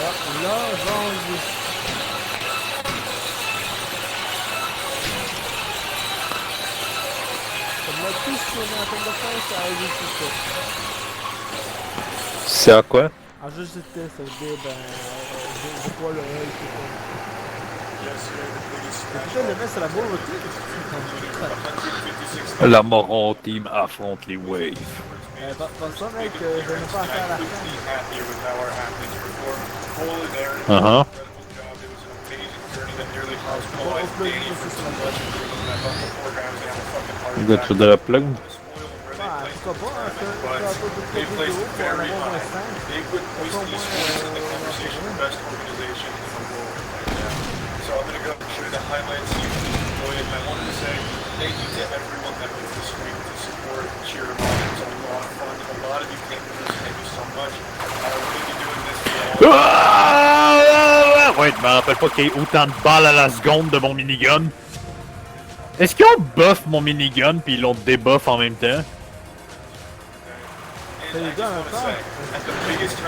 Là, genre... Comme là, tout ce qu'on est en train de faire, c'est à ajuster. C'est à quoi? Ajuster, ça veut dire, ben... je vois le L, tout ça. Putain, le mec, c'est la bourre, tu sais. La Moron Team affronte les Waves. Pas ça, mec, je n'ai pas affaire à la fin. Uh-huh. Good to the plug. Ah, pourquoi pas, hein, c'est un peu de vidéo pour en avoir un stand. So I'm going to go and show you the highlights. You can enjoy it. And I wanted to say thank you to everyone that moved this week to support and cheer them on. It's a lot of fun. A lot of you came to this. Thank you so much. We're going to be doing this for all. Ouais, je me rappelle pas qu'il y ait autant de balles à la seconde de mon minigun. Est-ce qu'ils ont buff mon minigun puis ils l'ont débuff en même temps?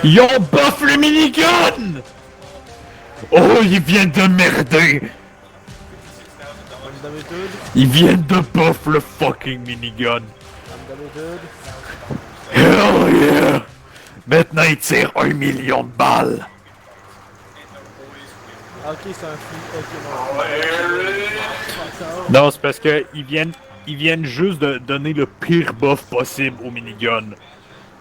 Ils ont buff le minigun! Oh, ils viennent de merder! Comme d'habitude. Ils viennent de buff le fucking minigun. Comme d'habitude. Hell yeah! Maintenant ils tirent 1 million de balles. Ok, c'est un fou. Ok, non. Non, c'est parce que ils viennent juste de donner le pire buff possible au minigun.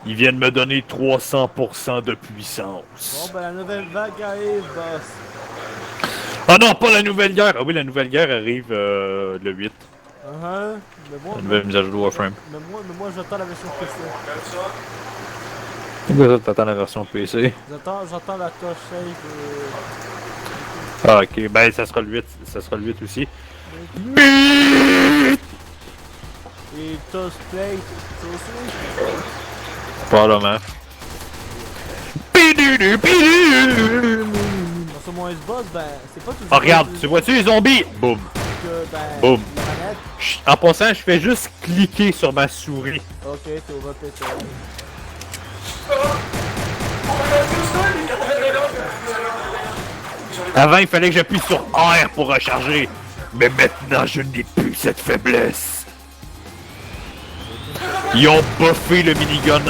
Ils viennent me donner 300% de puissance. Bon, ben la nouvelle vague arrive, boss. Ah non, pas la nouvelle guerre! Ah oui, la nouvelle guerre arrive le 8. Mais moi, La nouvelle mise à jour de Warframe. mais moi j'attends la version PC. Pourquoi ça t'attends la version PC? J'attends la touch save. Ah ok, ben ça sera le 8, ça sera le 8 aussi. Et touch play, ça aussi. Probablement. Dans ce moins boss, ben c'est pas toujours. Oh regarde, tu vois-tu les zombies? Boum. Que, ben, Boum. la manette. En passant, je fais juste cliquer sur ma souris. Ok, t'es au bas PC. Avant, il fallait que j'appuie sur R pour recharger. Mais maintenant, je n'ai plus cette faiblesse. Ils ont buffé le minigun.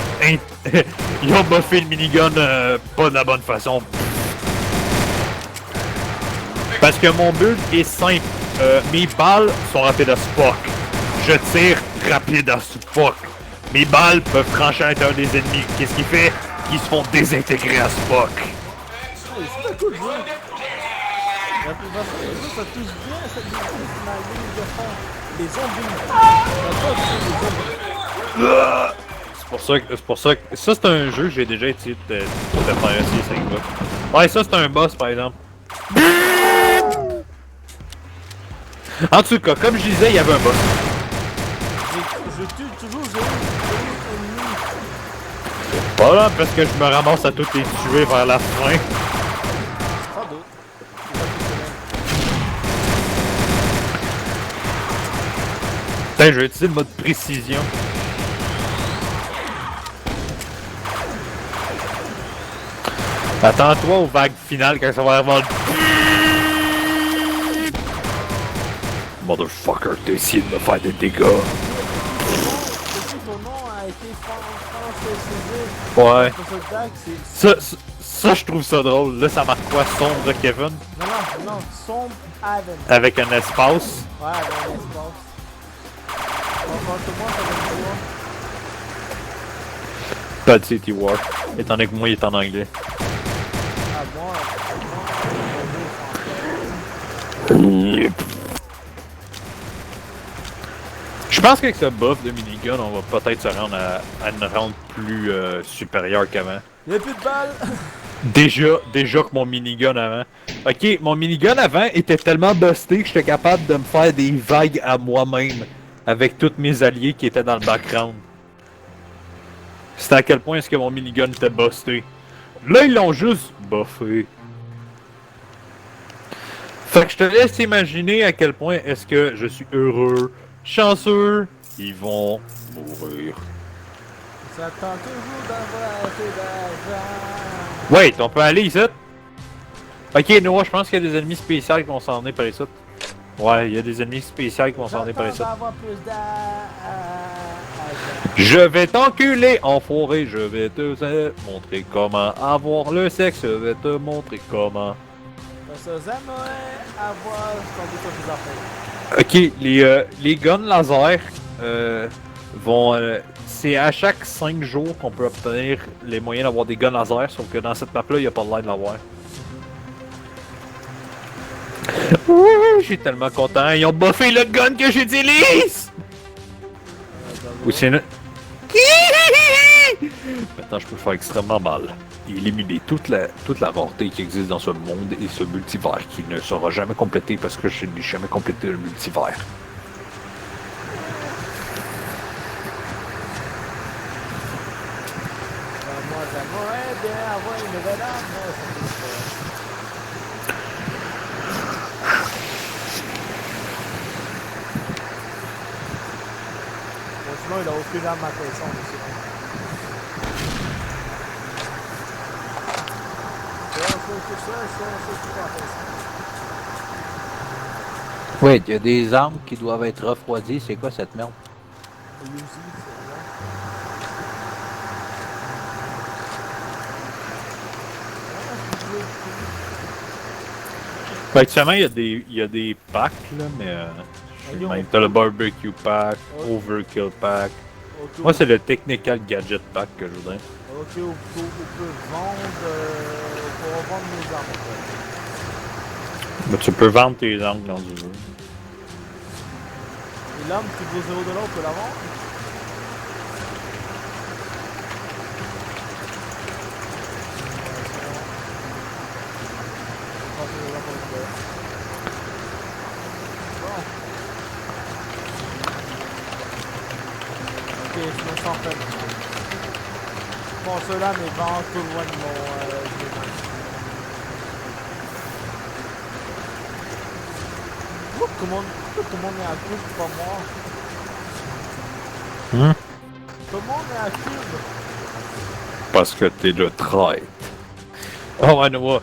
Ils ont buffé le minigun pas de la bonne façon. Parce que mon build est simple. Mes balles sont rapides à fuck. Je tire rapide à fuck. Mes balles peuvent trancher à l'intérieur des ennemis. Qu'est-ce qui fait? Qu'ils se font désintégrer à fuck. C'est un cool jeu. La version du jeu, ça touche bien cette ligne de fond. Les zombies. C'est pour ça que ça c'est un jeu que j'ai déjà essayé de faire essayer 5 boss. Ouais, ça c'est un boss par exemple. En tout cas, comme je disais, il y avait un boss. Je tue toujours, j'ai ennemi. Pas là, parce que je me ramasse à tous les tuer vers la fin. Pas d'autre. Putain, je vais utiliser le mode précision. Attends-toi aux vagues finales quand ça va avoir le... Motherfucker, t'as essayé de me faire des dégâts. Ton nom a été francisé. Ouais. C'est... Ça, je trouve ça drôle. Là, ça marque quoi? Sombre Kevin? Non, Sombre Haven. Avec un espace. Ouais, avec un espace. Compte-moi, ça va être quoi? Bad City War. Étant donné que moi, il est en anglais. Ah, moi, Yep. Je pense qu'avec ce buff de minigun, on va peut-être se rendre à une rente plus supérieure qu'avant. il y a plus de balles! Déjà que mon minigun avant. Ok, mon minigun avant était tellement busté que j'étais capable de me faire des vagues à moi-même avec tous mes alliés qui étaient dans le background. C'était à quel point est-ce que mon minigun était busté. Là, ils l'ont juste buffé. Fait que je te laisse imaginer à quel point est-ce que je suis heureux, chanceux, ils vont mourir. Ça tente toujours d'avoir assez d'argent. Wait, on peut aller ici? Ok, Noah, je pense qu'il y a des ennemis spéciaux qui vont s'en venir par ici. Ouais, il y a des ennemis spéciaux qui vont s'en venir par ici. J'attends d'avoir plus Je vais t'enculer, enfoiré, je vais te montrer comment avoir le sexe, je vais te montrer comment. Ça, j'aimerais avoir tombé sur des affaires. Ok, les guns laser vont. C'est à chaque 5 jours qu'on peut obtenir les moyens d'avoir des guns laser, sauf que dans cette map-là, il n'y a pas de l'air de l'avoir. Ouh, je suis tellement content, ils ont buffé le gun que j'utilise! Ou c'est une... Maintenant, je peux le faire extrêmement mal. Et éliminer toute la rareté qui existe dans ce monde et ce multivers qui ne sera jamais complété parce que je n'ai jamais complété le multivers. Moi, j'aimerais bien avoir une nouvelle arme, mais ça me fait bon, sinon, il a aucune arme intéressante aussi. Ouais, il y a des armes qui doivent être refroidies. C'est quoi cette merde? Actuellement, il y a des packs, là, mais. Même t'as le barbecue pack, overkill pack. Moi, c'est le technical gadget pack que je voudrais. Ok, on peut vendre. On peut revendre nos armes. Mais tu peux vendre tes armes dans du jeu. Et l'arme qui vaut 0$, on peut la vendre. Ok, sinon sans peine. Bon, ceux-là, mais vraiment tout loin de mon comment tout le monde est à cube, pas moi. Tout le monde est à cube. Parce que t'es le traître. Oh, ouais, Noah.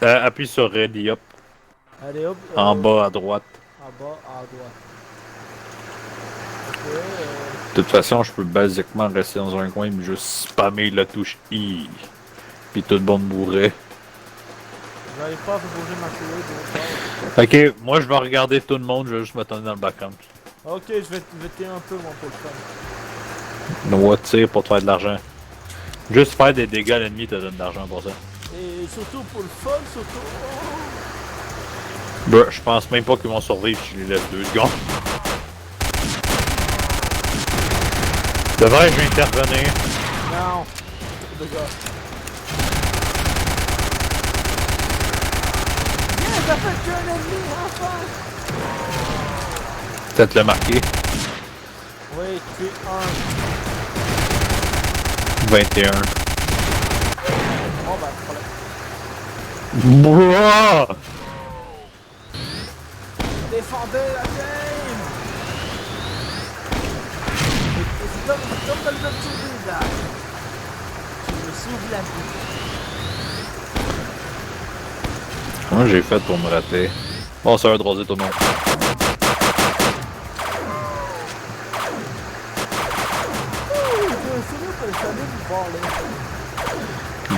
Appuie sur Ready Up. Allez hop. En bas à droite. En bas à droite. Ok. De toute façon, je peux basiquement rester dans un coin et juste spammer la touche I. Puis tout le monde mourrait. J'arrive pas à faire bouger ma souris. Ok, moi je vais regarder tout le monde, je vais juste me tenir dans le background. Ok, je vais tirer un peu mon pour le fun. Noah tire pour te faire de l'argent. Juste faire des dégâts à l'ennemi te donne de l'argent pour ça. Et surtout pour le fun, surtout. Bruh, je pense même pas qu'ils vont survivre si je les laisse 2 secondes. Devrais-je intervenir? Non. De gars. Yeah, ça fait qu'un ennemi, enfin. Peut-être le marquer. Oui, tu es un. 21. Oh bah, problème. Bruh! Défendez la game! Et c'est comme dans le survie là. Je me sauve la vie. Comment j'ai fait pour me rater? Bon, ça va droser tout le monde.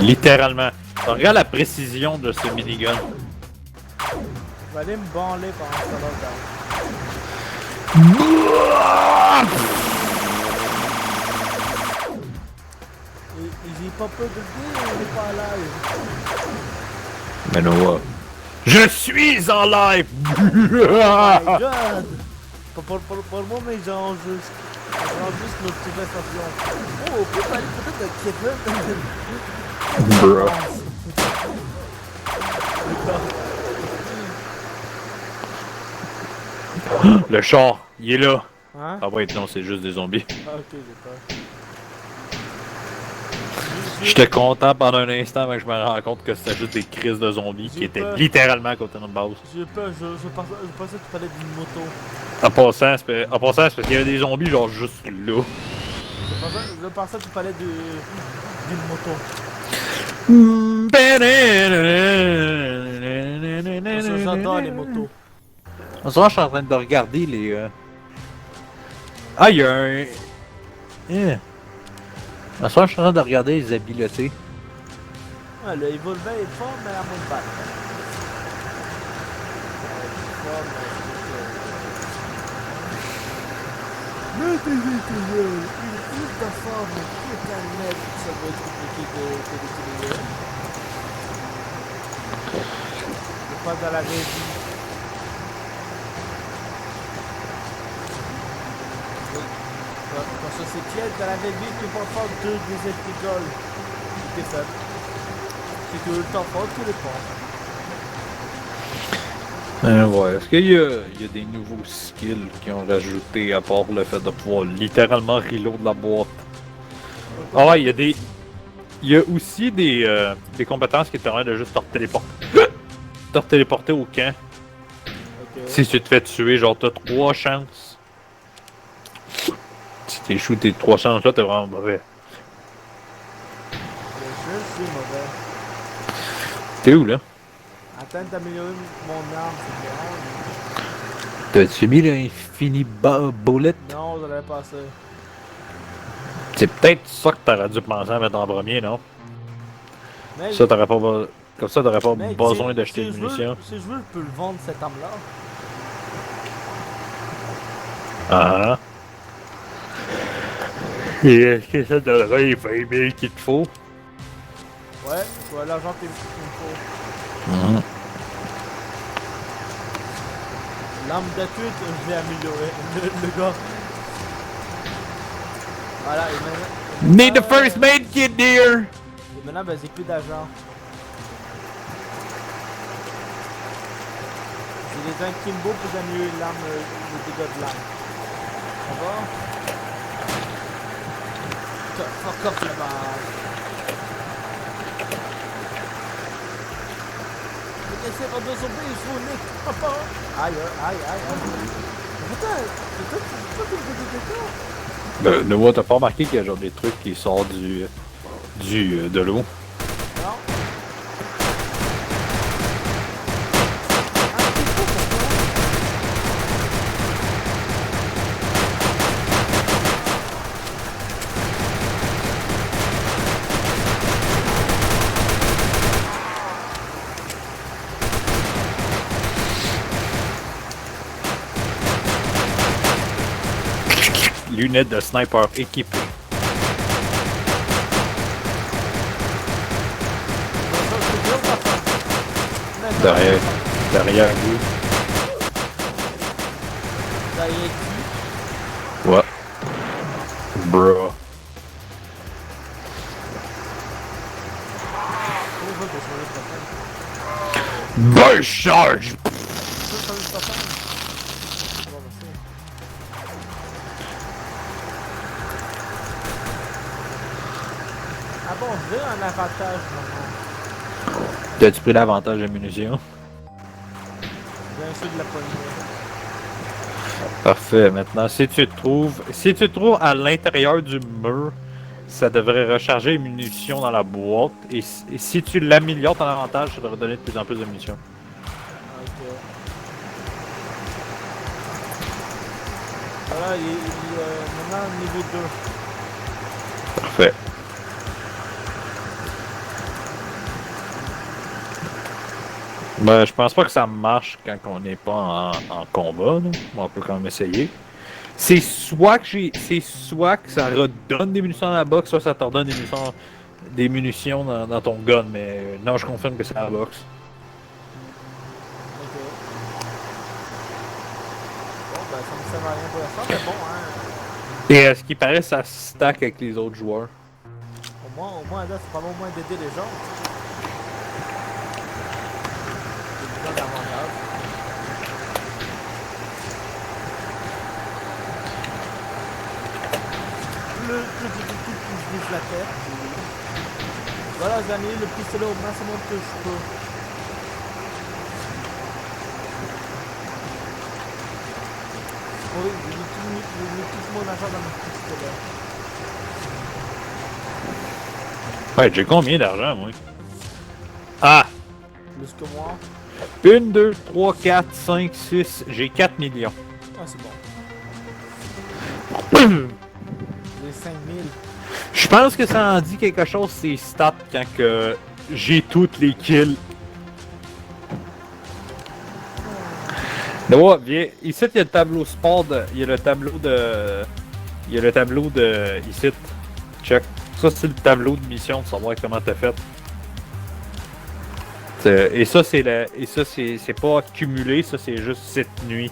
Littéralement. Regarde la précision de ce minigun. Je vais aller me branler pendant ce temps-là. J'ai pas peur de le dire, on est pas à live. Mais Noah. Je suis en live! Oh my god! Pour le moment, j'en juste notre conversation. Oh, on peut parler peut-être de Kevin. Bruh. Le char, il est là. Hein? Ah ouais, non, c'est juste des zombies. Ah, ok, j'ai peur. J'étais content pendant un instant, mais je me rends compte que c'était juste des crises de zombies qui J'ai étaient peur. littéralement à côté de notre base. J'ai peur, je pensais que tu parlais d'une moto. En passant, c'est parce qu'il y avait des zombies genre juste là. Je pensais que tu parlais d'une moto. J'adore les motos. En ce moment, je suis en train de regarder les. Ah, il y a un. En ce moment, je suis en train de regarder les habiletés. Ah, le Evolve est fort, mais la moins balle. Mais t'es étoiles, une de forme, tout un mètre, ça va être compliqué de l'utiliser. C'est pas dans la vraie vie. Oui. Quand ça s'étienne, dans la vraie vie, tu peux faire deux des épigoles. C'est faible. C'est que le temps fort que le temps. Ouais, est-ce qu'il y a des nouveaux skills qui ont rajouté à part le fait de pouvoir littéralement reload la boîte? Ah ouais, il y a aussi des compétences qui te permettent de juste te téléporter au camp. Ok. Si tu te fais tuer, genre t'as 3 chances. Si t'échoues tes 3 chances là, t'es vraiment mauvais. Je suis mauvais. T'es où là? Attends d'améliorer mon arme, c'est T'as-tu mis l'Infini Bullet? bien. Non, je l'avais passé. C'est peut-être ça que t'aurais dû penser à mettre en premier, non? Mais, Ça, t'aurais pas, comme ça, t'aurais pas mais besoin si- d'acheter si de je veux- munitions. Si je veux, je peux le vendre cette arme-là. Ah. Et est-ce que ça donnerait les 20 000 qu'il te faut? Ouais, je vois l'argent qu'il me faut. L'arme d'attitude, je l'ai améliorée. Le gars. Voilà, et maintenant. Need the first maid kit, dear! Et maintenant, ben, j'ai plus d'argent. J'ai des Kimbo pour améliorer l'arme, le dégât de l'arme. Ça va? Fuck off là-bas. Laissez pas de zombies, il faut nique. Papa. Aïe, aïe, aïe, aïe. Putain, c'est pas que je fais des dégâts. Ne vois, t'as pas remarqué qu'il y a genre des trucs qui sortent de l'eau? Non. Ah, c'est fou pourquoi? Lunettes de sniper équipées. Derrière vous. Derrière qui? Ouais. Bro. Comment on va pour changer de pattern? Burst charge! On peut changer de pattern? Bon, merci. Ah bon, j'ai un avantage maintenant. T'as-tu pris l'avantage de munitions? J'ai un ceux de la poignée. Parfait. Maintenant, si tu te trouves à l'intérieur du mur, ça devrait recharger les munitions dans la boîte. Et si tu l'améliores ton avantage, ça devrait donner de plus en plus de munitions. Ok. Voilà, il est maintenant niveau 2. Parfait. Ben, je pense pas que ça marche quand on n'est pas en combat, là. Mais on peut quand même essayer. C'est soit que ça redonne des munitions dans la box, soit ça te redonne des munitions dans ton gun, mais non, je confirme que c'est la box. Ok. Bon, ben ça me sert à rien pour l'instant, mais bon, hein. Et ce qui paraît, ça stack avec les autres joueurs. Au moins, là, c'est pas mal au moins d'aider les gens. C'est déjà d'avantage. il se bouge la tête. Voilà, les amis, le pistolet au maximum que je peux. Oui, j'ai mis tout mon argent dans mon pistolet. Ouais, j'ai combien d'argent, moi? Ah! Plus que moi. 1, 2, 3, 4, 5, 6. J'ai 4 millions. Ah, c'est bon. J'ai 5000. Je pense que ça en dit quelque chose, ces stats, quand que j'ai toutes les kills. Là, viens. Ici, il y a le tableau sport de... Il y a le tableau de... Il y a le tableau de... Ici. Check. Ça, c'est le tableau de mission, de savoir comment t'as fait. Et ça, c'est la... Et ça, c'est pas cumulé, ça, c'est juste cette nuit.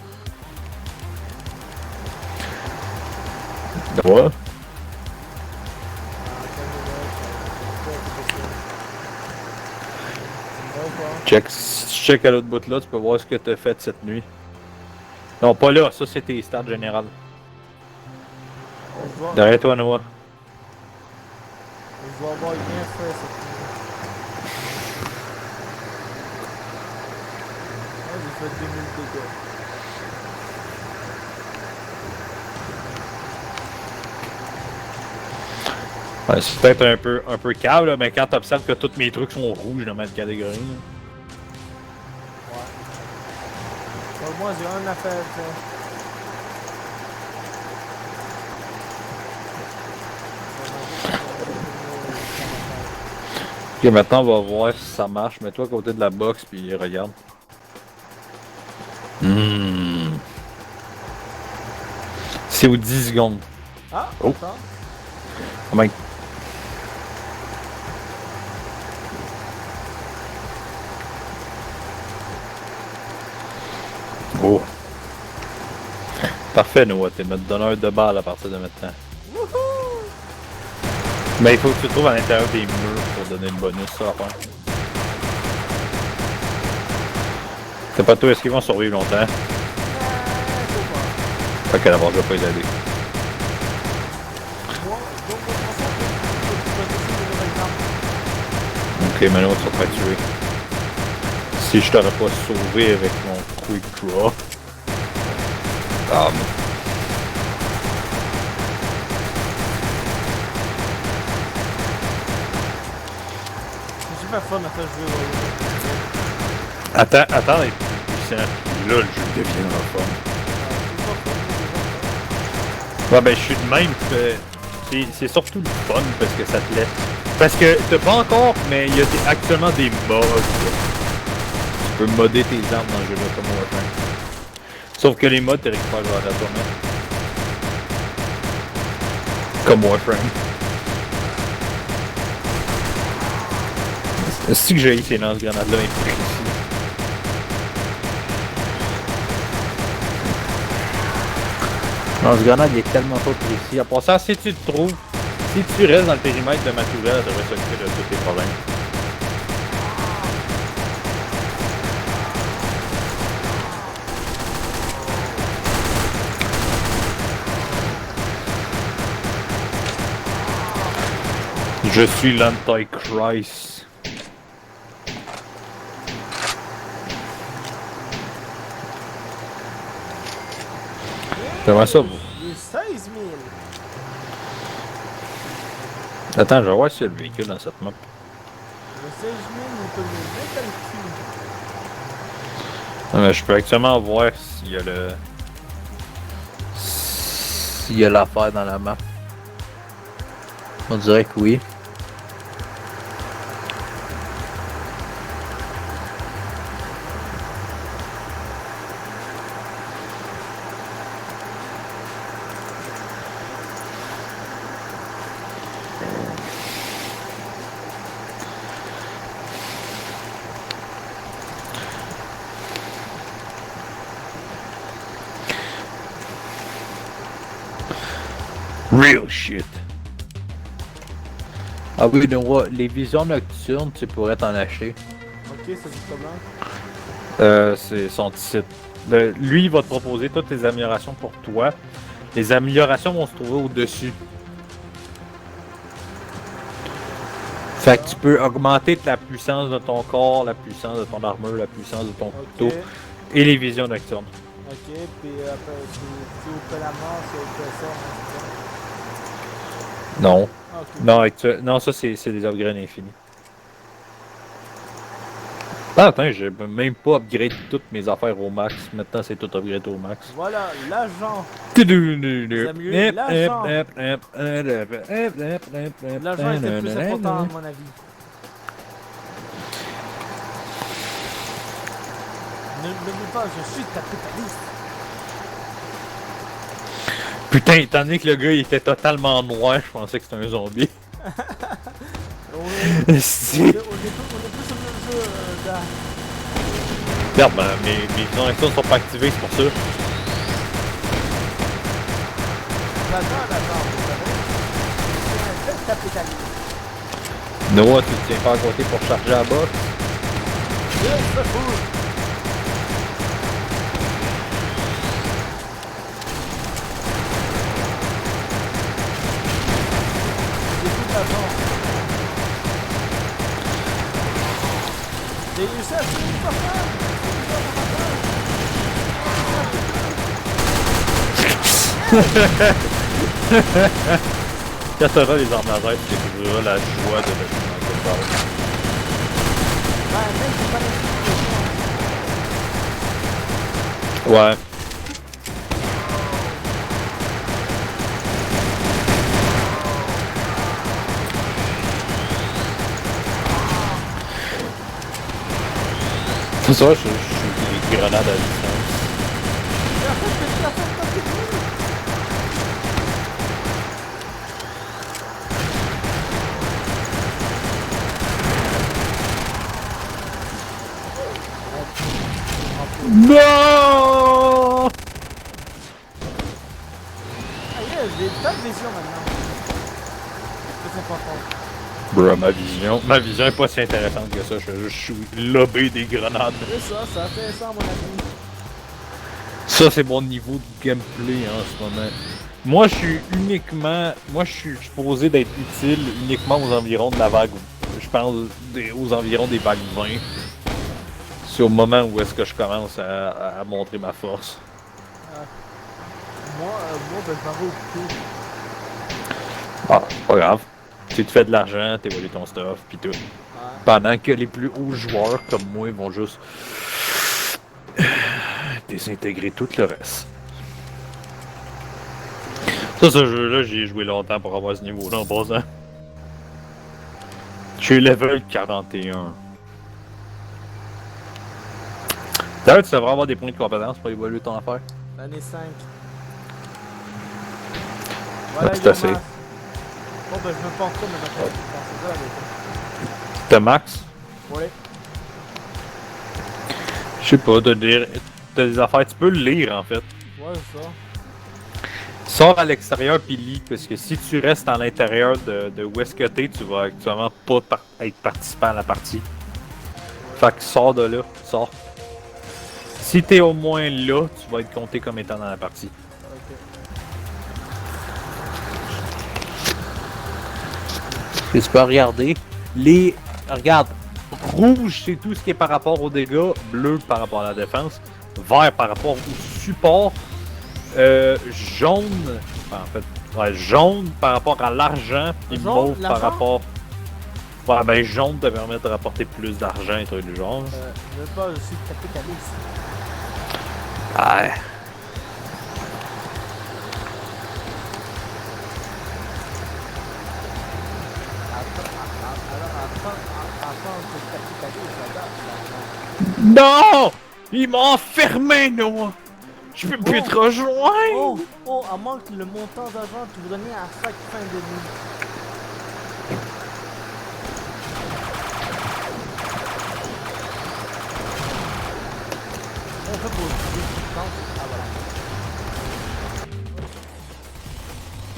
Ouais. Check à l'autre bout là, tu peux voir ce que t'as fait cette nuit. Non, pas là, ça c'est tes stats générales. Derrière toi, Noah. Je dois avoir bien fait cette nuit. Ouais, j'ai fait 2000 dégâts. Ouais, c'est peut-être un peu cave, là, mais quand t'observes que tous mes trucs sont rouges dans ma catégorie. Là. Ouais. Moi, j'ai rien à faire, ça. Ok, maintenant on va voir si ça marche. Mets-toi à côté de la box puis regarde. C'est aux 10 secondes. Ah, Oh. attends. Oh my... Oh. Parfait, Noah. T'es notre donneur de balles à partir de maintenant. Wouhou! Mais il faut que tu te trouves à l'intérieur des murs pour donner le bonus, ça, à faire. C'est pas toi, est-ce qu'ils vont survivre longtemps? Ok, d'abord, je vais pas les aider. Moi, donc, on s'en fout. Ok, maintenant, tu vas te faire tuer. Si je t'aurais pas sauvé avec mon quick draw. Ah, mais... C'est super fun à faire jouer. Attends d'être plus puissant. Là, le jeu deviendra fun. Ouais, ben, je suis de même. C'est surtout le fun parce que ça te laisse. Parce que t'as pas encore, mais il y a actuellement des mods. Tu peux modder tes armes dans le jeu-là comme Warframe. Sauf que les mods, tu récupères aléatoirement. Comme Warframe. C'est que j'ai eu ces lance-grenades-là imprécis. Lance-grenade, il est tellement pas précis. Pour ça, si tu te trouves, si tu restes dans le périmètre de ma tourelle, ça devrait s'occuper de tous tes problèmes. Je suis l'Antichrist. J'aimerais ça, vous. Il est 16 000. Attends, je vais voir s'il y a le véhicule dans cette map. Le 16 000, on peut le mettre à le cul. Non, mais je peux actuellement voir s'il y a le... S'il y a l'affaire dans la map. On dirait que oui. Real shit. Ah oui, donc les visions nocturnes, tu pourrais t'en acheter. Ok, c'est du comment? C'est son titre. Lui, il va te proposer toutes les améliorations pour toi. Les améliorations vont se trouver au-dessus. Fait que tu peux augmenter la puissance de ton corps, la puissance de ton armure, la puissance de ton couteau Ok. et les visions nocturnes. Ok, puis après, tu ouvres la mort, c'est ça, hein, Non. c'est ça. Ok. Non, ça c'est des upgrades infinis. Ah, attends, j'ai même pas upgrade toutes mes affaires au max. Maintenant, c'est tout upgrade au max. Voilà, l'agent. L'agent L'agent était plus important à mon avis. N'oublie pas, je suis capitaliste. Putain, étant donné que le gars il était totalement noir, je pensais que c'était un zombie. On est Si. plus sur le même jeu, gars. Merde, ben, mes connexions sont pas activées, c'est pour ça. D'accord, vous savez. Je suis un bel capitaliste. Noah, tu te tiens pas à côté pour charger à bas. Je se fous. J'ai tout l'argent. J'ai réussi à tuer une personne. Quand t'auras les armes laser, tu découvriras la joie de le jouer dans quelque part. Ouais, mec, j'ai pas l'explication. Ouais. C'est ça, je suis des grenades à distance. Non! Ah yes, j'ai pas de vision maintenant. C'est important. Bro, ma vision est pas si intéressante que ça, je fais juste lober des grenades. C'est ça fait ça à mon avis. Ça, c'est mon niveau de gameplay en ce moment. Moi, je suis supposé d'être utile uniquement aux environs de la vague. Je pense aux environs des vagues 20. C'est au moment où est-ce que je commence à montrer ma force. Moi, ben, je m'en vais au pied. Ah, c'est pas grave. Tu te fais de l'argent, t'évolues ton stuff, pis tout. Ouais. Pendant que les plus hauts joueurs comme moi vont juste désintégrer tout le reste. Ça, ce jeu-là, j'y ai joué longtemps pour avoir ce niveau-là en passant. Je suis level 41. D'ailleurs, tu devrais avoir des points de compétence pour évoluer ton affaire. L'année 5. Ah, c'est assez. Bon, ben, je me pense pas, mais maintenant, je pense ça avec. T'as max? Ouais. Je sais pas, t'as des affaires, tu peux le lire en fait. Ouais, c'est ça. Sors à l'extérieur pis lis, parce que si tu restes à l'intérieur de où est-ce que t'es, tu vas actuellement pas être participant à la partie. Fait que sors de là, sors. Si t'es au moins là, tu vas être compté comme étant dans la partie. Ok. Tu peux regarder. Regarde. Rouge, c'est tout ce qui est par rapport aux dégâts. Bleu par rapport à la défense. Vert par rapport au support. Jaune, en fait, ouais, jaune par rapport à l'argent. Et Jaune, mauve par l'argent? rapport. Ouais, ben jaune te permet de rapporter plus d'argent et trucs du genre. Je veux pas, je suis capitaliste. Ouais. Attends, c'est capitaliste, là-bas. Non! Il m'a enfermé, Noah! Je peux plus te rejoindre! Oh, à moins que le montant d'argent que vous donnez à chaque fin de nuit. On fait pour ah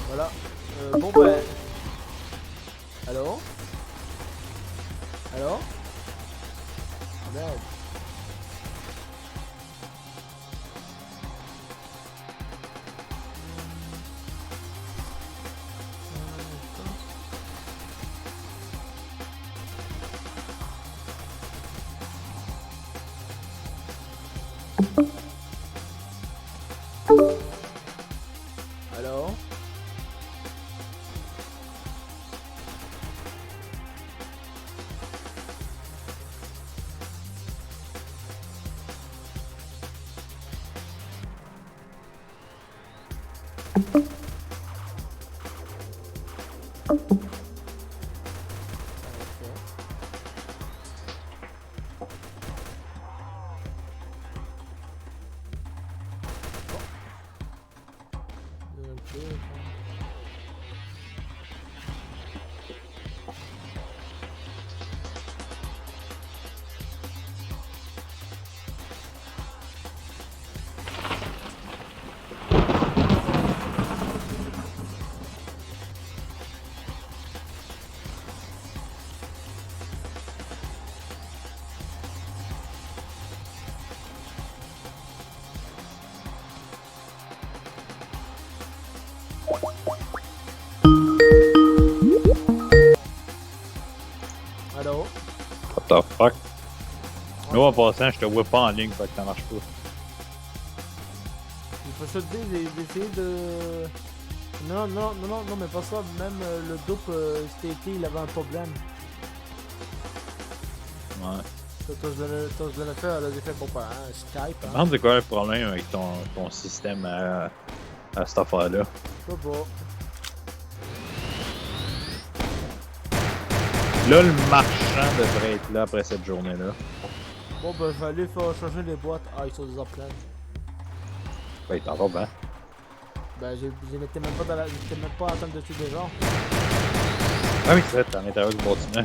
voilà. Voilà. Bon ben. Allô? Allô? Ah, merde. Allô? Allô? What the fuck? Nous, en passant, je te vois pas en ligne, fait que ça marche pas. Il faut se dire d'essayer de... Non, mais pas ça. Même le dope cet été, il avait un problème. Ouais. Toi, je l'ai fait, elle a fait pour Skype. Je me Hein. demande c'est quoi le problème avec ton système à cette affaire-là. Pas beau. Là, le marchand devrait être là après cette journée-là. Bon, ben, je vais aller faire changer les boîtes. Ah, ils sont déjà pleines. Ben, il t'en va bien. Ben, j'étais même pas j'étais même pas en train de tuer des gens. Ah oui, c'est vrai, t'es à l'intérieur du bâtiment.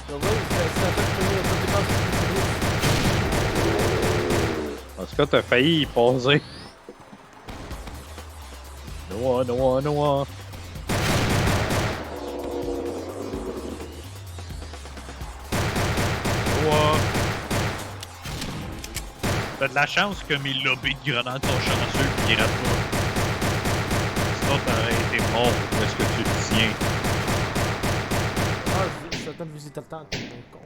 Donc, oui, c'est à fait que En tout cas, t'as failli y passer. Noah. Noah. T'as de la chance que mes lobbies de grenades sont chanceux pis ils ratent pas. Sinon t'aurais été mort où est-ce que tu te tiens. Ah, je suis en train de visiter le temps, t'es un con.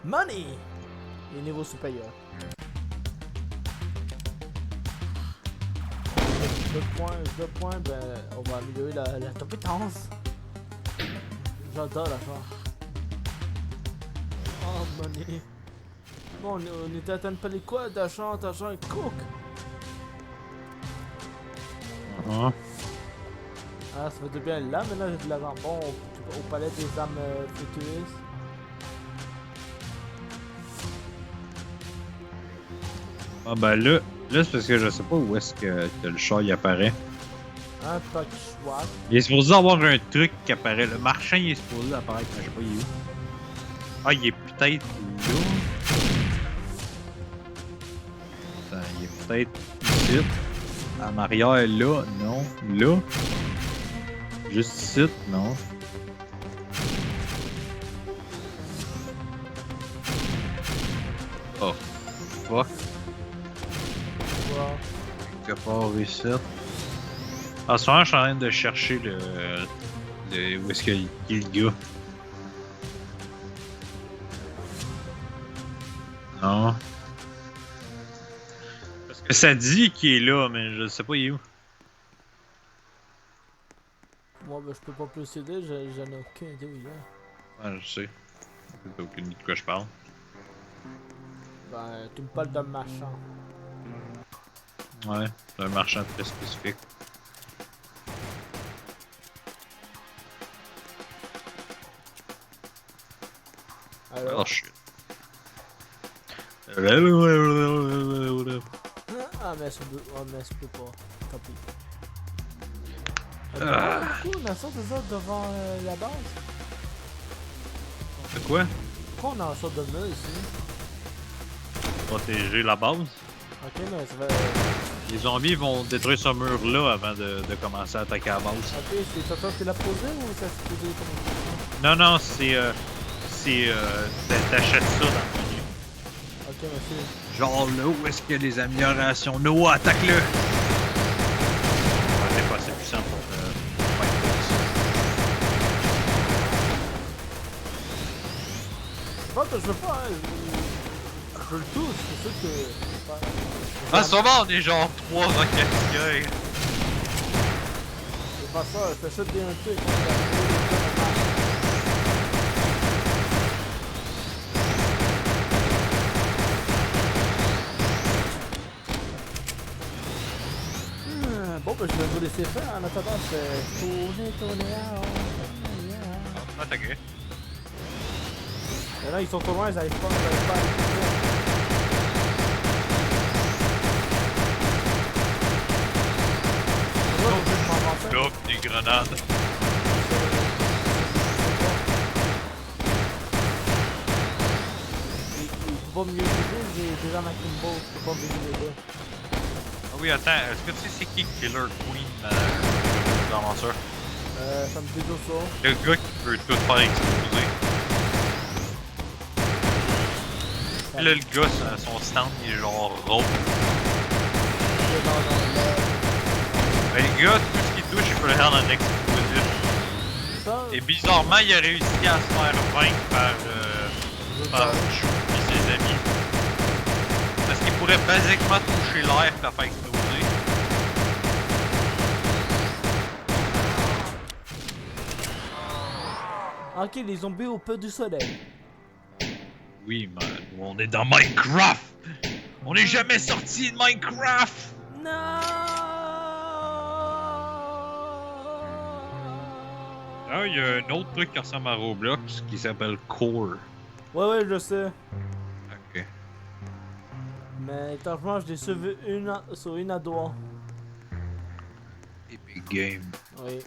Money! Les niveaux supérieurs. 2 points, ben, on va améliorer la compétence. J'adore la chose. Oh, money. Bon, on était à pas les quoi d'argent et cook. Ah, ça fait du bien là, mais là j'ai de l'argent bon au palais des armes futuristes. Ah ben là c'est parce que je sais pas où est-ce que le chat il apparaît. Un touch swap. Il est supposé avoir un truc qui apparaît. Le marchand il est supposé apparaître, mais je sais pas il est où. Ah il est peut-être là. Attends, il est peut-être ici. En arrière là, non. Là. Juste ici, non. Oh. Fuck. Wow. Quelque part ici. En ce moment, je suis en train de chercher où est-ce qu'il est le gars. Non. Parce que ça dit qu'il est là, mais je sais pas il est où. Moi, ben, je peux pas plus aider, j'en ai aucune idée où il est. Ah, je sais. J'ai aucune idée de quoi je parle. Ben, tu me parles d'un marchand. Ouais, c'est un marchand très spécifique. Alors, Oh shit. ah, mais ça peut pas. Tant pis. Ah. Pourquoi on a ça déjà devant la base? C'est quoi? Pourquoi on a ça de mur ici? Protéger la base. Ok, mais ça va. Les zombies vont détruire ce mur-là avant de commencer à attaquer la base. Ok, c'est toi qui l'a posé ou ça s'est posé comme Non, non, t'achètes ça dans le menu. Ok, monsieur. Genre là, où est-ce qu'il y a les améliorations? Noah, attaque-le! Ouais, t'es pas assez puissant pour fight je veux pas. Je le touche, c'est sûr que. Ah, sûrement, on est genre 3 dans catégorie. C'est pas ça, t'achètes des trucs. Bon, ben je vais vous laisser faire en attendant, c'est tourner. Attaqué. Mais là, ils sont trop loin, ils arrivent pas à aller plus loin. Là, je vais m'avancer. Là, des grenades. Il peut pas mieux viser, j'ai des armes à Kimbo, je peux pas viser les deux. Ah oui, attends, est-ce que tu sais c'est qui Killer Queen dans l'aventure? Ça me dit tout ça. Le gars qui peut tout faire exploser. Puis là, le gars, son stand, il est genre rose. Ben, le gars, tout ce qu'il touche, il peut le rendre en explosif. Ça, Et bizarrement, il a réussi à se faire vaincre par Chou et ses amis. Parce qu'il pourrait basiquement toucher l'air et la faire exploser. ok, les zombies au peu du soleil. Oui, man, on est dans Minecraft! On n'est jamais sorti de Minecraft! Non. Ah, il y a un autre truc qui ressemble à Roblox qui s'appelle Core. Ouais, je sais. Ok. Mais étrangement, je l'ai sauvé sur une à doigt. Epic Game. Oui.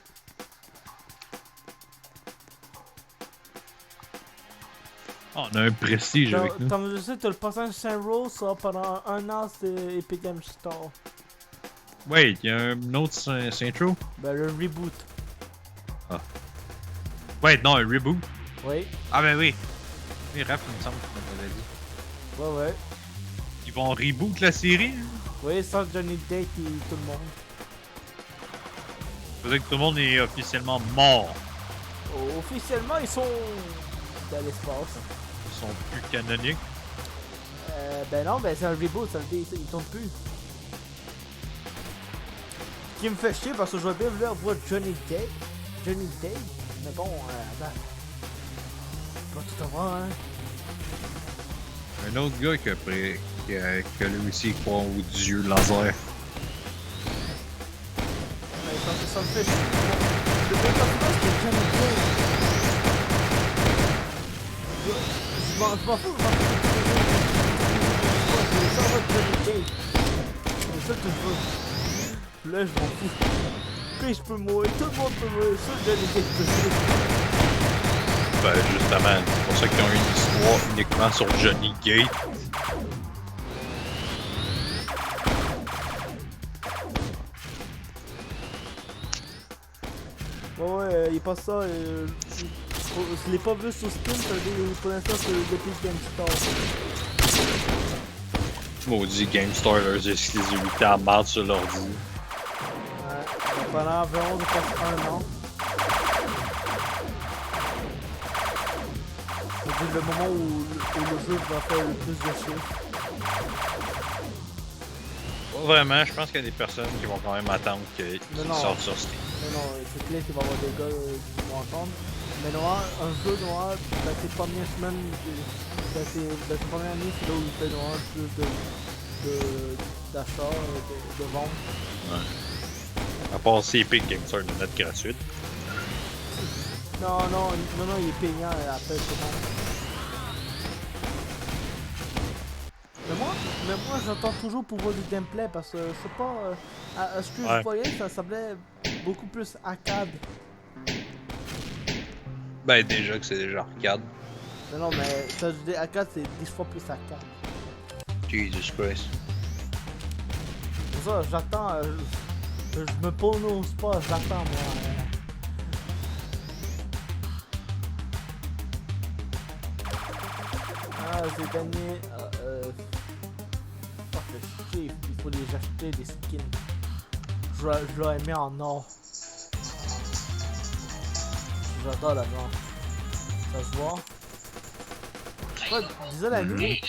Oh, on a un prestige avec nous. Comme je sais, t'as le passage Saint-Rose, ça, pendant un an, c'est Epic Games Store. Wait, il y a un autre Saint-Tro? Ben, le reboot. Wait, non, un reboot. Oui. Ah ben oui. Oui, Raph, il me semble qu'on m'avait dit. Ouais. Ils vont reboot la série? Hein? Oui, sans Johnny Depp et tout le monde. Ça veut dire que tout le monde est officiellement mort. Officiellement, ils sont dans l'espace. Ils sont plus canoniques. Ben non, ben c'est un reboot, ça veut dire ils tournent plus. Ce qui me fait chier parce que je vais bien vouloir voir Johnny Depp. Mais bon, attends. Pas tout avoir, hein. Un autre gars qui a réussi à croire au dieu laser. Mais ça me fait chier. Le bon personnage c'est Johnny Depp. Je m'en fous, je veux ça voir Johnny Depp. C'est ça que je veux. Là, je m'en fous. Puis je peux mourir, tout le monde peut mourir, ça Johnny Depp peut mourir. Ben justement, c'est pour ça qu'ils ont une histoire uniquement sur Johnny Gate. Ouais, il passe ça, je l'ai pas vu sur Steam, ça veut dire pour l'instant c'est l'Epic Games Store. Maudit GameStar, leurs exclusivités à merde sur l'ordi. Ouais, pendant environ je pense un an. C'est le moment où le jeu va faire le plus de chiffres. Pas vraiment, je pense qu'il y a des personnes qui vont quand même attendre qu'il non. sorte sur Steam. Non, c'est clair qu'il va y avoir des gars qui vont entendre. Mais noir, un jeu noir, dans ses premières semaines, dans ses premières années, c'est là où il fait noir plus d'achats, de ventes. Ouais. À part si Epic Games Store de net gratuite. Non, il est payant après tout le monde. Mais moi j'attends toujours pour voir du gameplay parce que je sais pas, à ce que je voyais ça semblait beaucoup plus arcade. Ben déjà que c'est déjà arcade. Non mais ça je dis arcade c'est 10 fois plus arcade. Jesus Christ. Pour ça j'attends, je me prononce pas, j'attends moi. J'ai gagné. Fait chier, il faut les acheter des skins. Je l'aurais mis en or. J'adore la blanche. Ça se voit. Ouais, disais la nuit.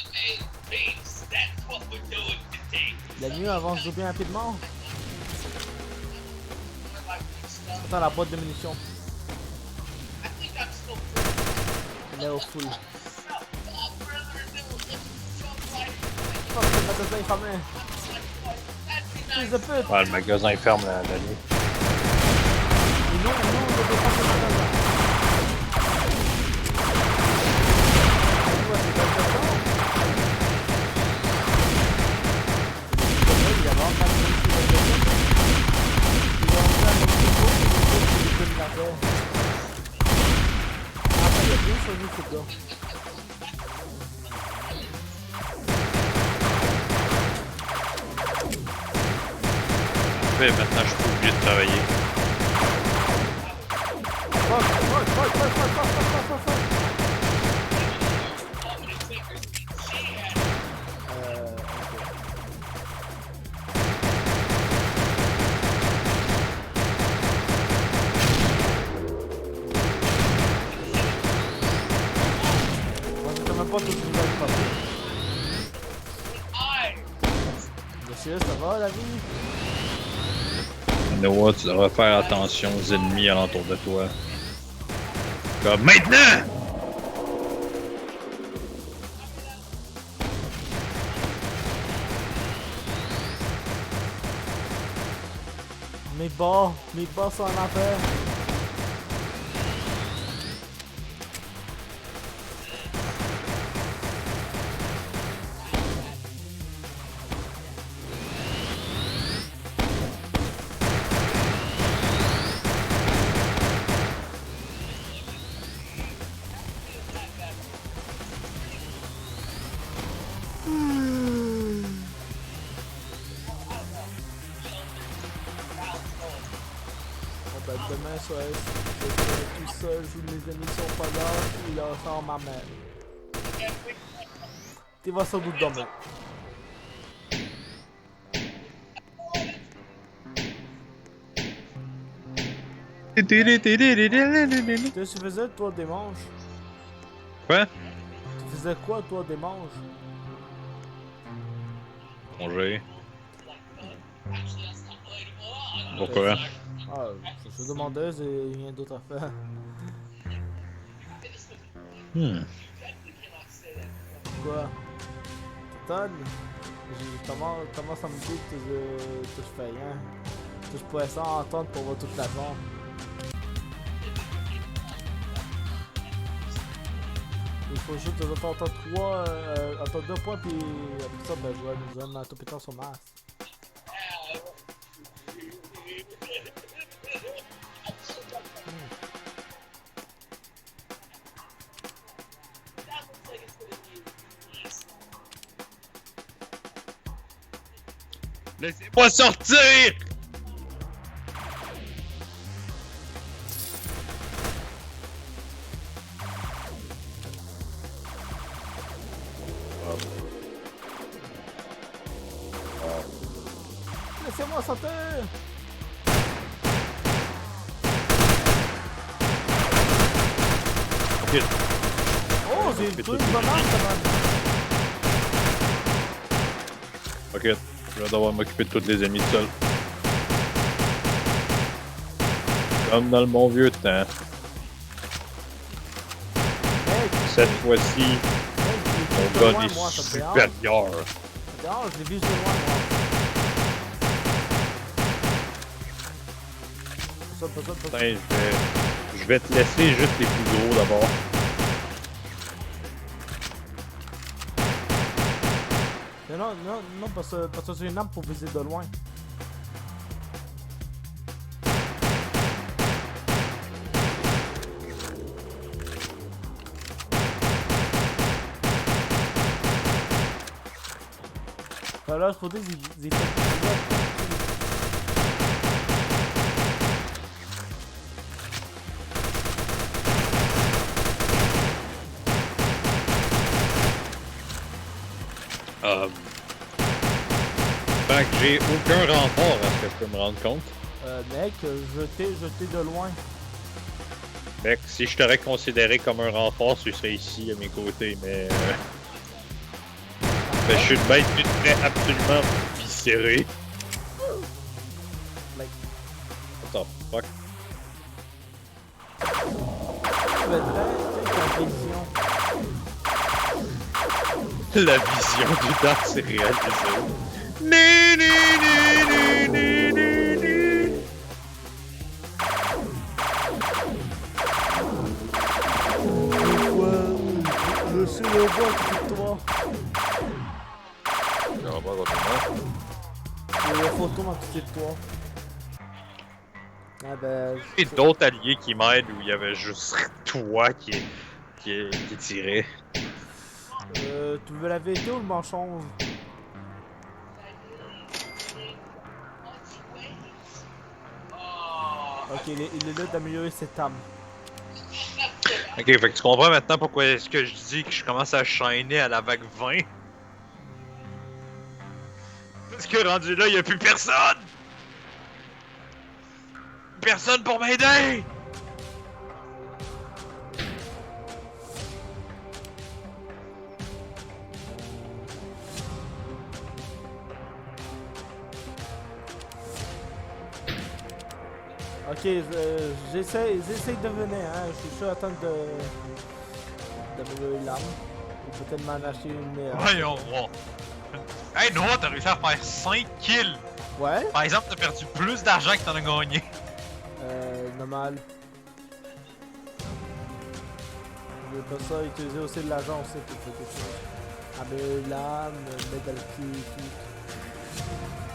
La nuit avance bien rapidement. Attends, la boîte de munitions. Elle est au full. Fuck, le magasin est fermé. Fils de pute. Ouais, le magasin est ferme la nuit. Mais non, on doit défendre le magasin. Ouais, c'est pas le temps. Il y a vraiment pas de trucs qui vont être. Il va en faire un petit peu de la terre. Après, il y a deux sur YouTube là. Maintenant, je suis obligé de travailler. Fuck. On même pas tout ce que vous avez passé. Monsieur, ça va la vie? Noah, tu devrais faire attention aux ennemis alentour de toi. Comme maintenant! Mes bas sont en enfer. Demain soir, je serai tout seul, mes amis sont pas là, il a sans ma mère. Tu vas sans doute dormir. Qu'est-ce que tu faisais toi dimanche? Quoi? Tu faisais quoi toi dimanche? Congé. Pourquoi? Ah, je te demandais, j'ai rien d'autre à faire. Quoi? Todd? Comment ça me dit que je fais rien? Que je pourrais ça entendre pour voir toute la journée. Il faut juste que j'entends 3, attends 2 points puis après ça ben je vais nous donner un tout pétant sur masse. Laissez-moi sortir! Laissez-moi sortir! Ok. Oh, j'ai une bonne arme quand même! Ok, je vais devoir m'occuper de tous les ennemis seul. Comme dans le bon vieux temps. Hey, Cette fois-ci, mon gun est moi, ça te dérange? supérieur. Ça te dérange, je l'ai vu de loin, moi. Pas ça. Putain, je vais te laisser juste les plus gros d'abord. Non, parce que c'est une arme pour viser de loin. Là, je faudrait qu'ils aient Fait que j'ai aucun renfort à ce que je peux me rendre compte. mec, je t'ai de loin. Mec, si je t'aurais considéré comme un renfort, tu serais ici à mes côtés, mais. Mais je suis une bête qui serait absolument viscérée. Like. What the fuck? La vision du Dark s'est réalisée. Ni, ni, ni, ni, ni, ni, ni. Je suis le roi de toi. Je vais pas continuer. Il y a la photo à côté de toi. Ah ben. Et d'autres alliés qui m'aident où il y avait juste toi qui tirait. Tu veux la vérité ou le mensonge? Ok, il est là d'améliorer cette âme. Ok, fait que tu comprends maintenant pourquoi est-ce que je dis que je commence à chaîner à la vague 20? Parce que rendu là, y a plus personne! Personne pour m'aider! Ok, j'essaie de venir, hein. Je suis sûr à attendre d'améliorer l'âme. Il peut peut-être m'en acheter une meilleure. Voyons voir. Hey Noah, t'as réussi à faire 5 kills! Ouais? Par exemple, t'as perdu plus d'argent que t'en as gagné. Normal. Je veux pas ça, utiliser aussi de l'argent aussi pour faire quelque chose. Améliorer l'âme, mettre dans le cul et tout.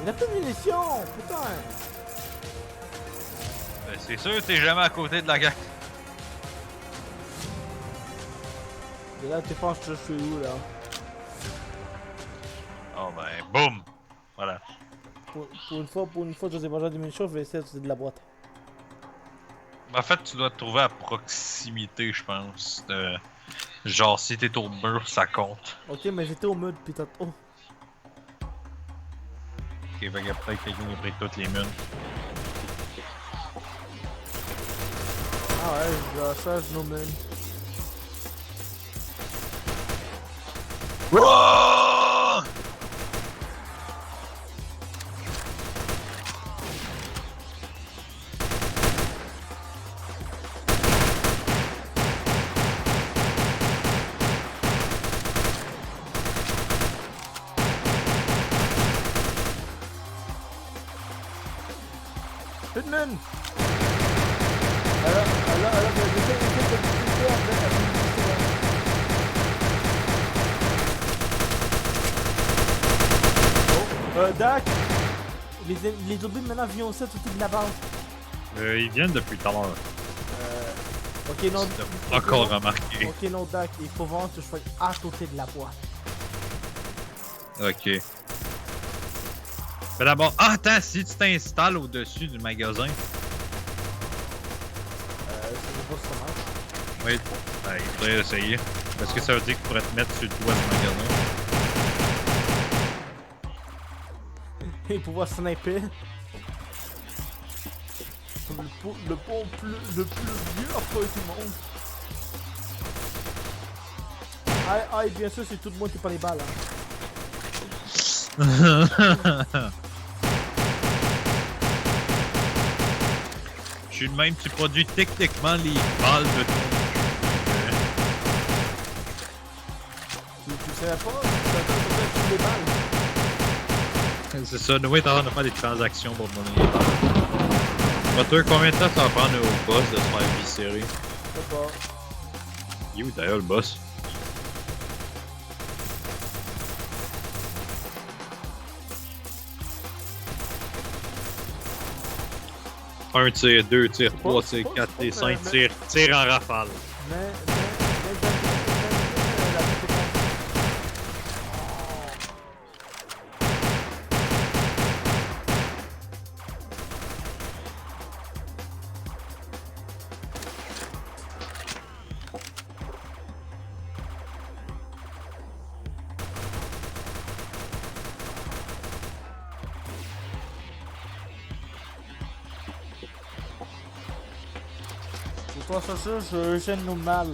Il a plus de munitions! Putain! Ben, c'est sûr, t'es jamais à côté de la gang. Et là, tu penses que je suis où, là? Oh ben, boum! Voilà. Pour une fois que j'ai besoin de munitions, je vais essayer d'utiliser de la boîte. En fait, tu dois te trouver à proximité, je pense. Genre, si t'es au mur, ça compte. Ok, mais j'étais au mur depuis tantôt. Oh. Ok, fait qu'il y a peut-être quelqu'un qui a pris toutes les mines. Ah ouais, je dois charge nos mains. Wouah! Hitman! Alors, j'essaie de discuter avec Doc! Les zombies maintenant viennent aussi à tout de la base. Ils viennent depuis tout à l'heure. Ok, non. T'as encore remarqué. Ok, non, Doc, il faut vraiment que je sois à côté de la boîte. Ok. Mais d'abord, attends, si tu t'installes au-dessus du magasin. Je sais pas si ça marche. Oui, ben, il faudrait essayer. Parce que ça veut dire qu'il pourrait te mettre sur le toit du magasin. Et pouvoir sniper. Le plus vieux après tout le monde. Aïe, bien sûr, c'est tout le monde qui prend les balles. Hein. Je suis de même, tu produis techniquement les balles de ton. Tu savais pas? Tu savais pas que les balles? C'est ça, nous, t'es en train de faire des transactions pour donner les balles. Toi, combien de temps ça va prendre au boss de se faire viscérer? Je sais pas. Il est où d'ailleurs le boss? Un tir, deux tirs, trois tirs, quatre tirs, cinq tirs, tir en rafale. Mais toi ça, je gêne nos mal.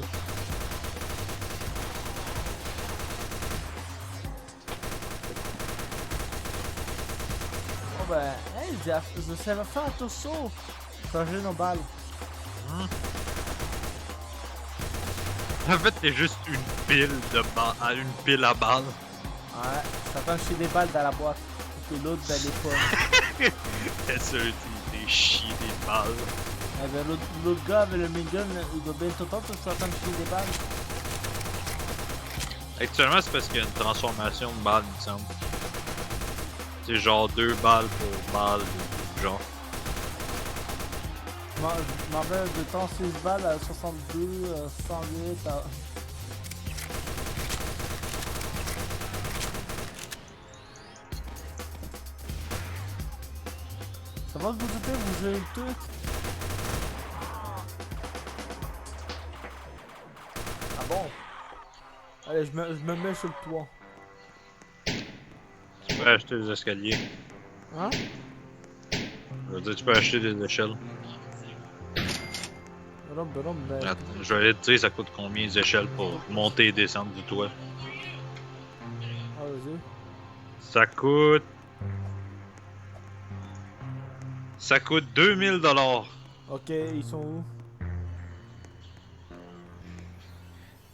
Oh ben, hey, je savais faire tout ça. Changer nos balles. En fait, t'es juste une pile de balles, une pile à balles. Ouais, ça fait chier des balles dans la boîte. Et l'autre dans les pommes. T'es sûr que tu t'es chié des balles. Eh ben, l'autre gars avec le minigun, il doit bien tout le temps que tu entends chier des balles. Actuellement, c'est parce qu'il y a une transformation de balles, il me semble. C'est genre 2 balles pour balle, genre. Je m'en vais de temps 6 balles à 62, 108. Ça va se vous douter, vous gérez tout? Ah bon? Allez, je me mets sur le toit. Tu peux acheter des escaliers. Hein? Je veux dire, tu peux acheter des échelles. Ben... Attends, je vais aller te dire ça coûte combien les échelles pour monter et descendre du toit. Ah, vas-y. Ça coûte... Ça coûte 2000 $. Ok, ils sont où?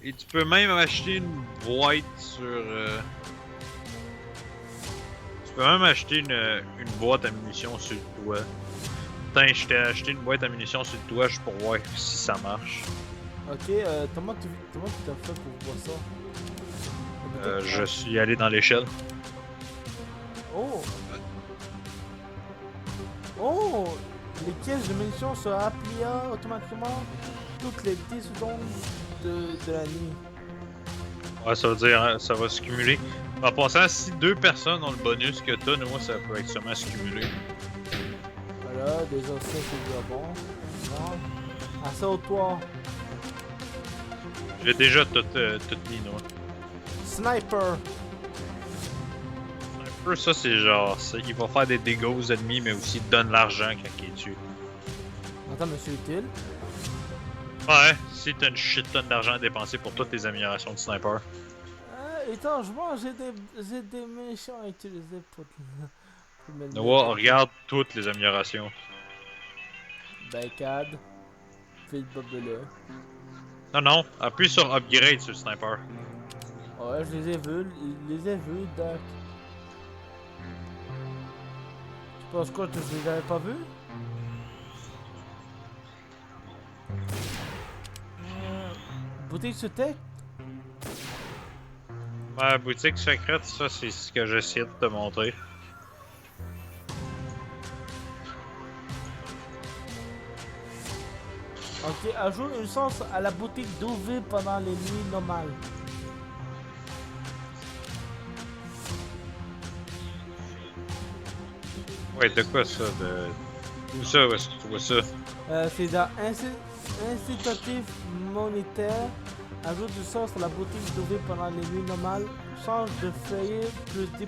Et tu peux même acheter une boîte sur... Tu peux même acheter une boîte à munitions sur le toit. Putain, je t'ai acheté une boîte à munitions sur le toit juste pour voir si ça marche. Ok, comment tu t'as fait pour voir ça? Je suis allé dans l'échelle. Oh! Oh! Les caisses de munitions se rapplient automatiquement toutes les 10 secondes de la nuit. Ouais, ça veut dire, hein, ça va se cumuler. En passant, si 2 personnes ont le bonus que t'as, nous, ça peut être sûrement se cumuler. Voilà, déjà ça c'est déjà bon. Non. Assaut-toi. J'ai déjà tout mis, nous. Sniper. Un peu ça, c'est genre, il va faire des dégâts aux ennemis, mais aussi il donne l'argent quand il est tué. Attends, monsieur utile. Ouais, si t'as une shit tonne d'argent à dépenser pour toutes tes améliorations de sniper. Étrangement, j'ai des munitions à utiliser pour me le Noah, regarde toutes les améliorations. Barricade. Fil bobeleux. Non, appuie sur upgrade sur le sniper. Ouais, je les ai vus, Doc. Tu penses quoi, tu les avais pas vus? Boutique sur tech? Ma boutique secrète, ça c'est ce que j'essaie de te montrer. Ok, ajoute une sauce à la boutique d'OV pendant les nuits normales. Ouais, de quoi ça? Où ça? Où est-ce que tu vois ça? C'est dans incitatif monétaire. Ajoute une sauce à la boutique d'OV pendant les nuits normales. Change de feuillet plus 10%.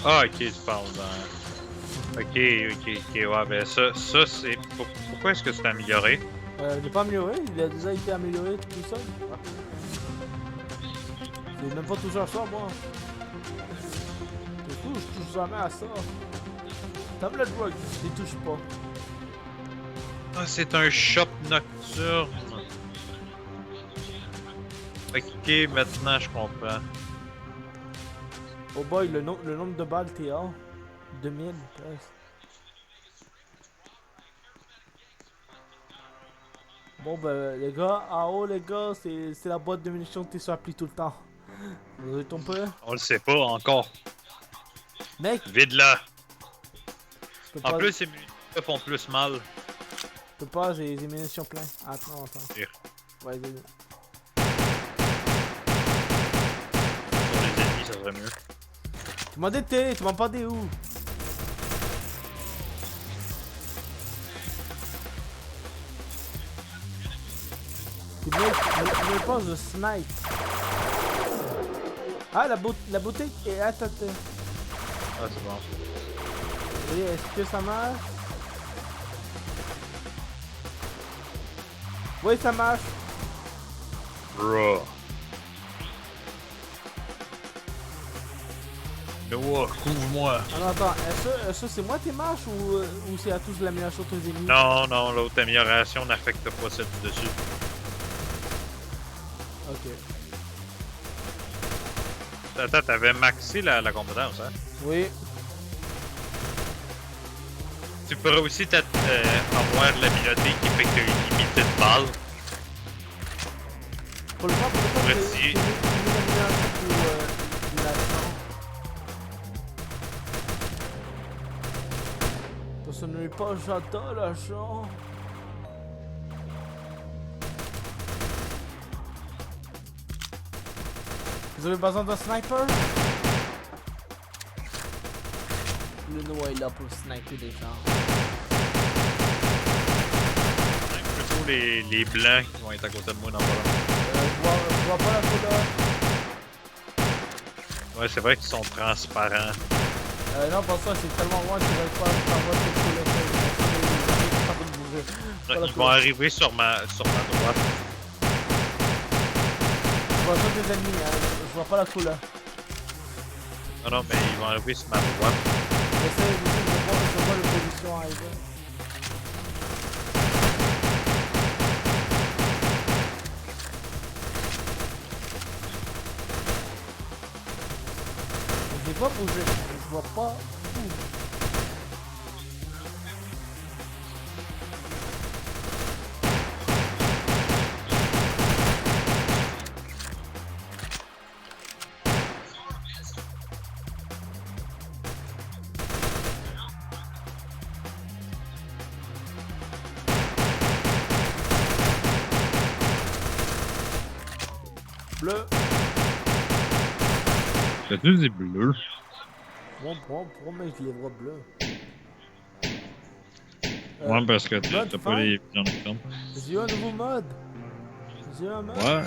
Ah, ok, tu parles dans... Ok, ouais, ben ça c'est... Pourquoi est-ce que c'est amélioré? Il n'est pas amélioré, il a déjà été amélioré tout seul. C'est même pas toujours ça, moi. C'est fou, je touche jamais à ça. Tablet Rock, je les touche pas. Ah, c'est un shop nocturne. Ok, maintenant je comprends. Oh boy, le nombre de balles TA. 2000 presque. Bon ben les gars, en haut les gars, c'est la boîte de munitions qui se rappelle tout le temps. Vous avez ton peu? On le sait pas encore. Mec, Vide-la. je peux En pas, plus, ces munitions font plus mal. je peux pas, j'ai des munitions plein. Attends. Pire. Ouais, vas-y. Pour les ennemis, ça serait mieux. Tu m'as dété, tu m'as pas dit où? Tu me poses de snipe. Ah, la boutique est à ta tête. Ah, c'est bon. Oui, est-ce que ça marche? Oui, ça marche. Bruh. Noah, couvre-moi. Ah non, attends, est-ce que c'est moi qui marche ou c'est à tous l'amélioration de tes ennemis? Non, non, l'autre amélioration n'affecte pas celle du dessus. Ok. Attends, t'avais maxé la compétence, hein? Oui. Tu pourrais aussi avoir l'habileté qui fait que t'as une limitée de balles. Pour le moment, Pourrais c'est essayer. une amélioration pour l'action. Ce n'est pas j'adore l'argent. Vous avez besoin d'un sniper? Le Noah est là pour sniper des gens. Plutôt les blancs qui vont être à côté de moi dans le ballon. Je vois pas la couleur. Ouais, c'est vrai qu'ils sont transparents. Non, pas ça, c'est tellement loin que je vais pas savoir ce que c'est. Ils vont arriver sur ma droite. Je vois ça des ennemis, hein. Je vois pas la couleur. Non, non, mais ils vont arriver sur ma droite. J'essaie de voir la position arriver. Je vais pas bouger, je vois pas où. Bleu. T'as-tu des bleus? Pourquoi mec je les vois bleus? Ouais, parce que mode t'as pas fin. les viandes comme. J'ai eu un nouveau mode. J'ai eu un mode. Ouais.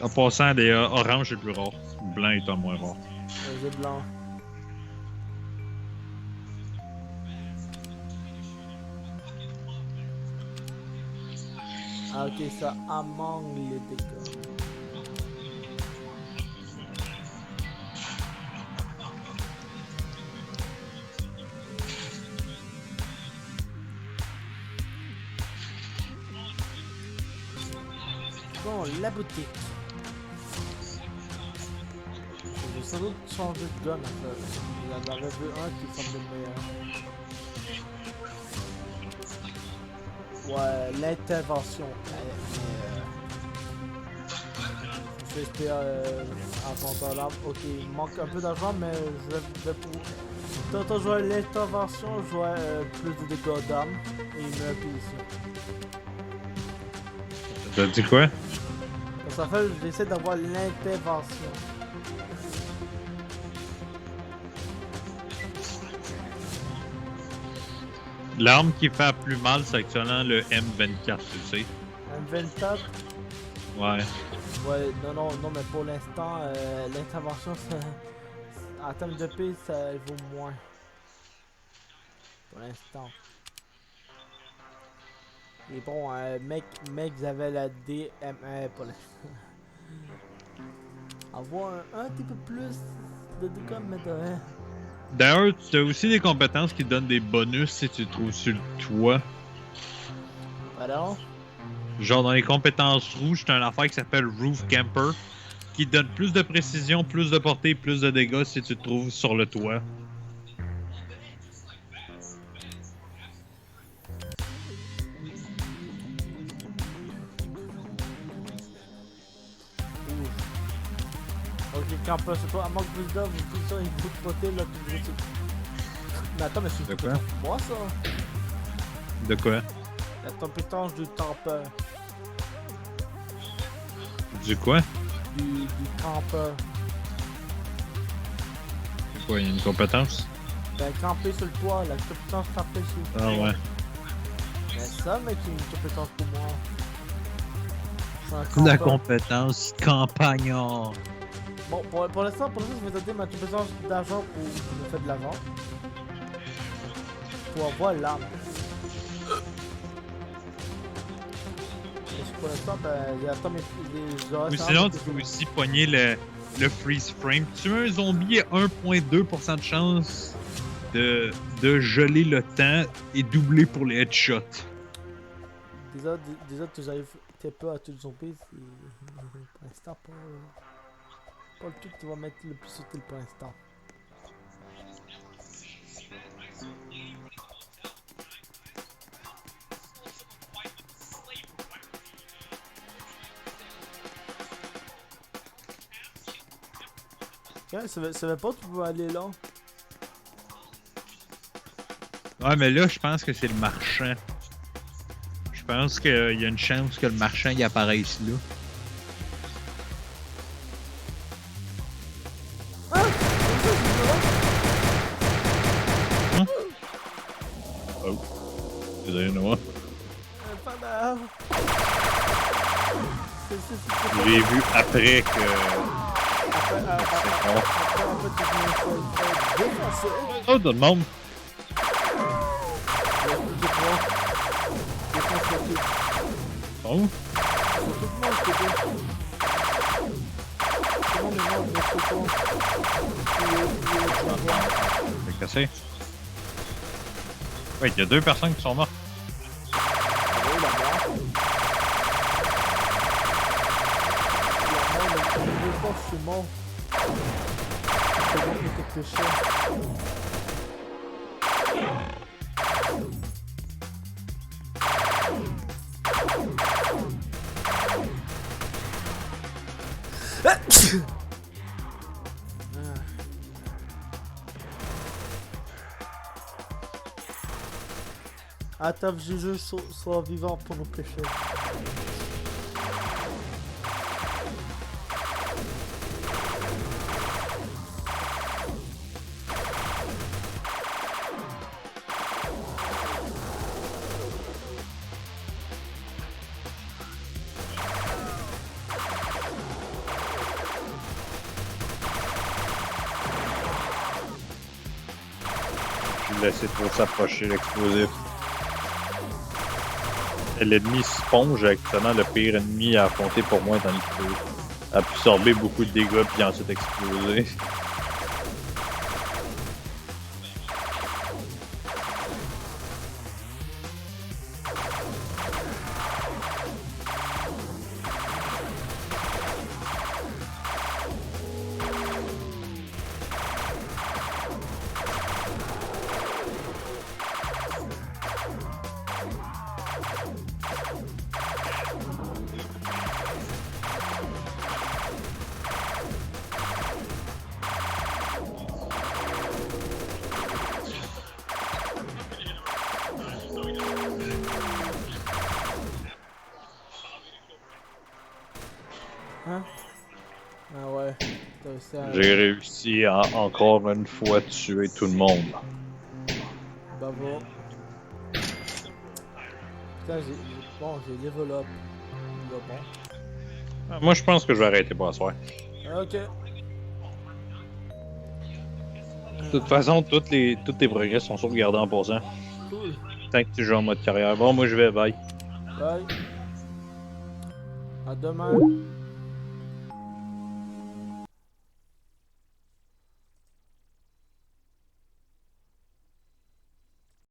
En passant, les orange est le plus rare. Blanc est le moins rare. J'ai blanc. Ah ok, ça among les dégâts. Bon, la boutique. J'ai sans doute changé de gun en fait. J'en avais vu un qui semblait meilleur. Ouais, l'intervention. Je vais avant $. Ok, il manque un peu d'argent, mais je vais pour. Quand je vois l'intervention, je vois plus de dégâts d'armes et une meilleure position. T'as dit quoi? Ça fait que j'essaie d'avoir l'intervention. L'arme qui fait plus mal, c'est actuellement le M24, tu sais. M24. Ouais. Ouais, non, mais pour l'instant, l'intervention, en termes de paix, ça vaut moins. Pour l'instant. Et bon, mec, j'avais la DM1 pour l'instant. Avoir un petit peu plus de dégâts, mais de rien. D'ailleurs, tu as aussi des compétences qui donnent des bonus si tu te trouves sur le toit. Pardon? Genre dans les compétences rouges, t'as une affaire qui s'appelle Roof Camper, qui donne plus de précision, plus de portée, plus de dégâts si tu te trouves sur le toit. Ok, campeur, c'est pas à manque de wisdom, tout ça, il faut poter là, tout le truc. Mais attends, mais c'est De quoi? moi ça? De quoi? La compétence du campeur. Du quoi? Du campeur. C'est quoi, il y a une compétence? Ben, camper sur le toit, la compétence camper sur le toit. Ah ouais. Mais ça, mec, c'est une compétence pour moi. C'est un La campeur. compétence campagnard. Bon, pour l'instant, je vais donner ma compétence d'argent pour me faire de l'argent. Pour avoir l'arme. pour l'instant, ben, j'attends les horaires. Ou sinon, tu peux aussi pogner le freeze frame. Tu as un zombie à 1,2% de chance de geler le temps et doubler pour les headshots. Déjà, tu arrives très peu à tout le zombie. Pour l'instant, pas le truc qui va mettre le plus utile pour l'instant. Ouais, ça veut pas que tu peux aller là. Ouais, mais là, je pense que c'est le marchand. Je pense qu'il y a une chance que le marchand il apparaisse là. Oh. Désolé, Noah. Pendant... Je l'ai vu après que. Oh, tout le monde. Oh. C'est cassé. Oui, il y a 2 personnes qui sont mortes. Je suis mort. C'est bon que t'es cher. Attends, Jésus soit vivant pour nos péchés. Je l'ai laissé trop s'approcher l'explosif. L'ennemi sponge est actuellement le pire ennemi à affronter pour moi dans le jeu. Absorber beaucoup de dégâts puis ensuite exploser. Hein? Ah ouais. T'as réussi à... J'ai réussi à encore une fois tuer tout le monde. Bravo. Putain, j'ai level up. Là, bon. Moi, je pense que je vais arrêter pour la soirée. Ok. De toute façon, tous tes progrès sont sauvegardés en passant. Cool. Tant que tu joues en mode carrière. Bon, moi, je vais, bye. Bye. À demain.